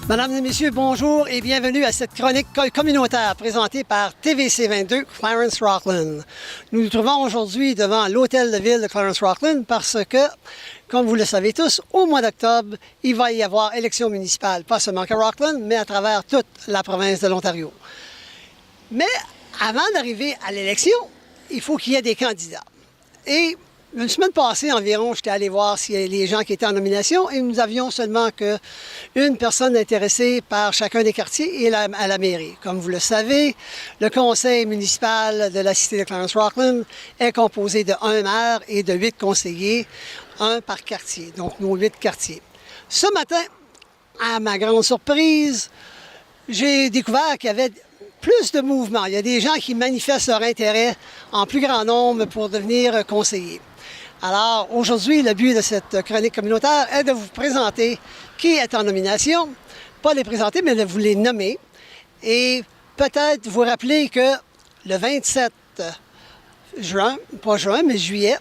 Mesdames et messieurs, bonjour et bienvenue à cette chronique communautaire présentée par TVC22 Clarence Rockland. Nous nous trouvons aujourd'hui devant l'hôtel de ville de Clarence Rockland parce que, comme vous le savez tous, au mois d'octobre, il va y avoir élection municipale, pas seulement à Rockland, mais à travers toute la province de l'Ontario. Mais avant d'arriver à l'élection, il faut qu'il y ait des candidats. Et une semaine passée environ, j'étais allé voir si les gens qui étaient en nomination et nous avions seulement qu'une personne intéressée par chacun des quartiers et à la mairie. Comme vous le savez, le conseil municipal de la cité de Clarence Rockland est composé de 1 maire et de 8 conseillers, un par quartier, donc nos 8 quartiers. Ce matin, à ma grande surprise, j'ai découvert qu'il y avait plus de mouvements. Il y a des gens qui manifestent leur intérêt en plus grand nombre pour devenir conseillers. Alors, aujourd'hui, le but de cette chronique communautaire est de vous présenter qui est en nomination. Pas les présenter, mais de vous les nommer. Et peut-être vous rappeler que le 27 juin, pas juin, mais juillet,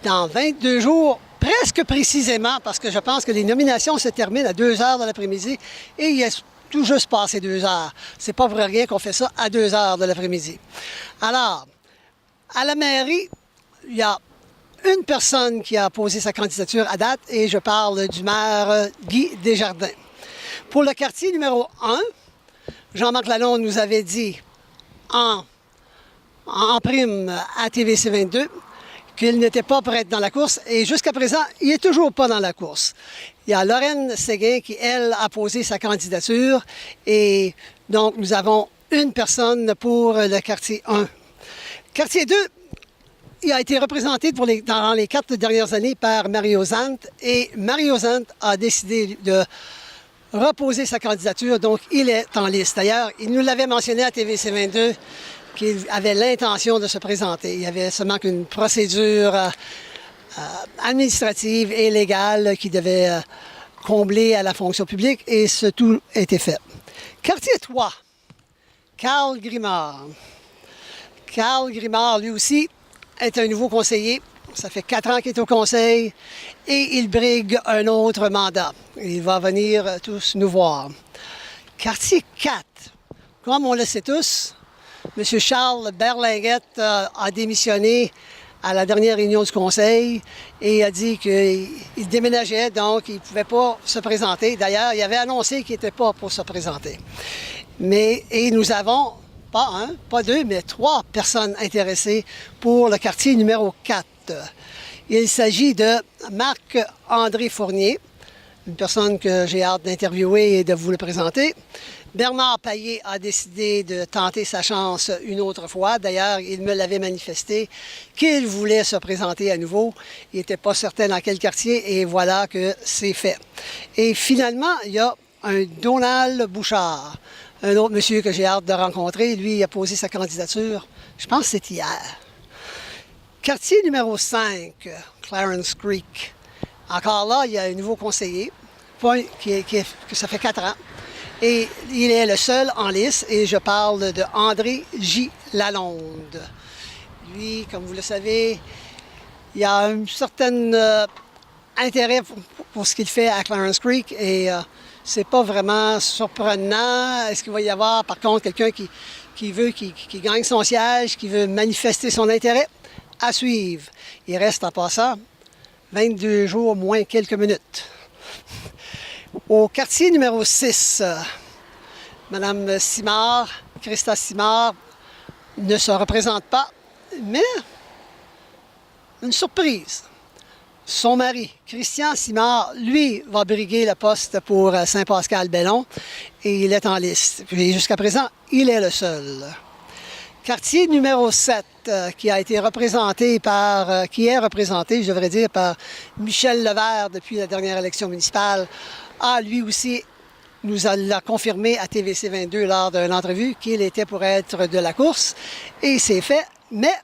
dans 22 jours, presque précisément, parce que je pense que les nominations se terminent à 2 heures de l'après-midi et il y a tout juste passé 2 heures. C'est pas pour rien qu'on fait ça à 2 heures de l'après-midi. Alors, à la mairie, il y a une personne qui a posé sa candidature à date et je parle du maire Guy Desjardins. Pour le quartier numéro 1, Jean-Marc Lalonde nous avait dit en prime à TVC22 qu'il n'était pas pour être dans la course et jusqu'à présent, il n'est toujours pas dans la course. Il y a Lorraine Séguin qui, elle, a posé sa candidature et donc nous avons une personne pour le quartier 1. Quartier 2, il a été représenté dans les 4 dernières années par Mario Zant et Mario Zant a décidé de reposer sa candidature, donc il est en liste. D'ailleurs, il nous l'avait mentionné à TVC22 qu'il avait l'intention de se présenter. Il y avait seulement qu'une procédure administrative et légale qui devait combler à la fonction publique et ce tout a été fait. Quartier 3, Carl Grimard. Carl Grimard, lui aussi, est un nouveau conseiller. Ça fait 4 ans qu'il est au conseil et il brigue un autre mandat. Il va venir tous nous voir. Quartier 4, comme on le sait tous, M. Charles Berlinguette a démissionné à la dernière réunion du conseil et a dit qu'il déménageait, donc il ne pouvait pas se présenter. D'ailleurs, il avait annoncé qu'il n'était pas pour se présenter. Et nous avons pas 1, pas 2, mais 3 personnes intéressées pour le quartier numéro 4. Il s'agit de Marc-André Fournier, une personne que j'ai hâte d'interviewer et de vous le présenter. Bernard Payet a décidé de tenter sa chance une autre fois. D'ailleurs, il me l'avait manifesté qu'il voulait se présenter à nouveau. Il n'était pas certain dans quel quartier et voilà que c'est fait. Et finalement, il y a un Donald Bouchard, un autre monsieur que j'ai hâte de rencontrer. Lui, il a posé sa candidature, je pense que c'est hier. Quartier numéro 5, Clarence Creek. Encore là, il y a un nouveau conseiller, que ça fait 4 ans. Et il est le seul en liste, et je parle de André J. Lalonde. Lui, comme vous le savez, il a un certain intérêt pour ce qu'il fait à Clarence Creek, et c'est pas vraiment surprenant. Est-ce qu'il va y avoir, par contre, quelqu'un qui gagne son siège, qui veut manifester son intérêt? À suivre. Il reste en passant 22 jours moins quelques minutes. Au quartier numéro 6, Mme Simard, Christa Simard, ne se représente pas, mais une surprise. Son mari, Christian Simard, lui, va briguer le poste pour Saint-Pascal-Bellon et il est en liste. Puis jusqu'à présent, il est le seul. Quartier numéro 7, qui est représenté, je devrais dire, par Michel Levert depuis la dernière élection municipale, lui aussi, l'a confirmé à TVC22 lors d'une entrevue qu'il était pour être de la course. Et c'est fait, mais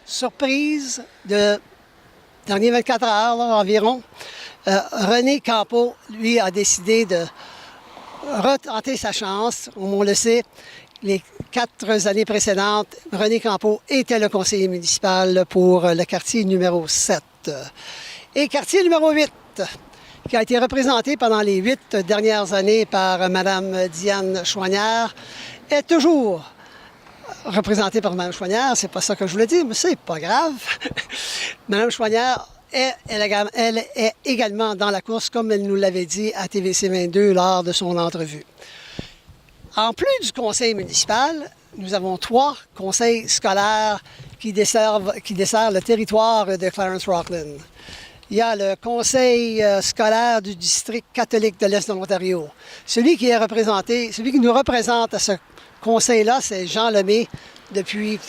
surprise de dernières 24 heures là, environ, René Campeau, lui, a décidé de retenter sa chance. On le sait, les 4 années précédentes, René Campeau était le conseiller municipal pour le quartier numéro 7. Et quartier numéro 8, qui a été représentée pendant les 8 dernières années par Mme Diane Choignard, est toujours représentée par Mme Choignard. C'est pas ça que je voulais dire, mais c'est pas grave. Mme Choignard elle est également dans la course, comme elle nous l'avait dit à TVC 22 lors de son entrevue. En plus du conseil municipal, nous avons 3 conseils scolaires qui desservent le territoire de Clarence-Rockland. Il y a le conseil scolaire du district catholique de l'Est de l'Ontario. Celui qui nous représente à ce conseil-là, c'est Jean Lemay depuis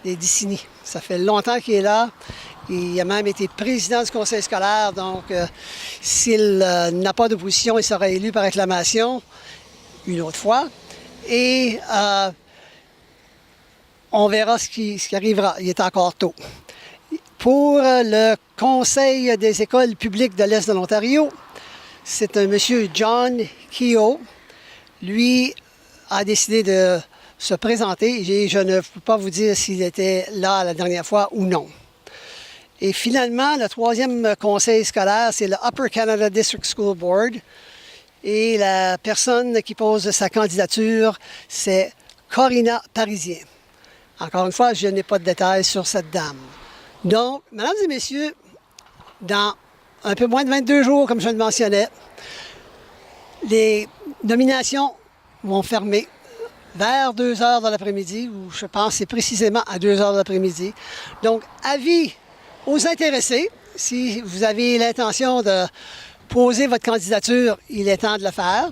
des décennies. Ça fait longtemps qu'il est là. Il a même été président du conseil scolaire, donc s'il n'a pas d'opposition, il sera élu par acclamation une autre fois. Et on verra ce qui arrivera. Il est encore tôt. Pour le Conseil des écoles publiques de l'Est de l'Ontario, c'est un monsieur John Keogh. Lui a décidé de se présenter et je ne peux pas vous dire s'il était là la dernière fois ou non. Et finalement, le 3e conseil scolaire, c'est le Upper Canada District School Board. Et la personne qui pose sa candidature, c'est Corinna Parisien. Encore une fois, je n'ai pas de détails sur cette dame. Donc, mesdames et messieurs, dans un peu moins de 22 jours, comme je le mentionnais, les nominations vont fermer vers 2 heures de l'après-midi, ou je pense c'est précisément à 2 heures de l'après-midi. Donc, avis aux intéressés, si vous avez l'intention de poser votre candidature, il est temps de le faire.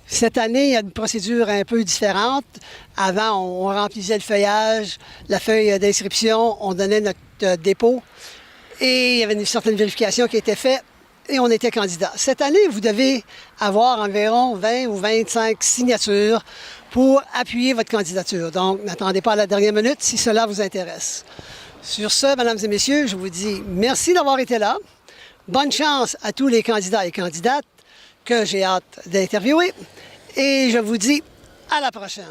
Cette année, il y a une procédure un peu différente. Avant, on remplissait le feuillage, la feuille d'inscription, on donnait notre dépôt et il y avait une certaine vérification qui était faite et on était candidat. Cette année, vous devez avoir environ 20 ou 25 signatures pour appuyer votre candidature. Donc, n'attendez pas à la dernière minute si cela vous intéresse. Sur ce, mesdames et messieurs, je vous dis merci d'avoir été là. Bonne chance à tous les candidats et candidates que j'ai hâte d'interviewer. Et je vous dis à la prochaine.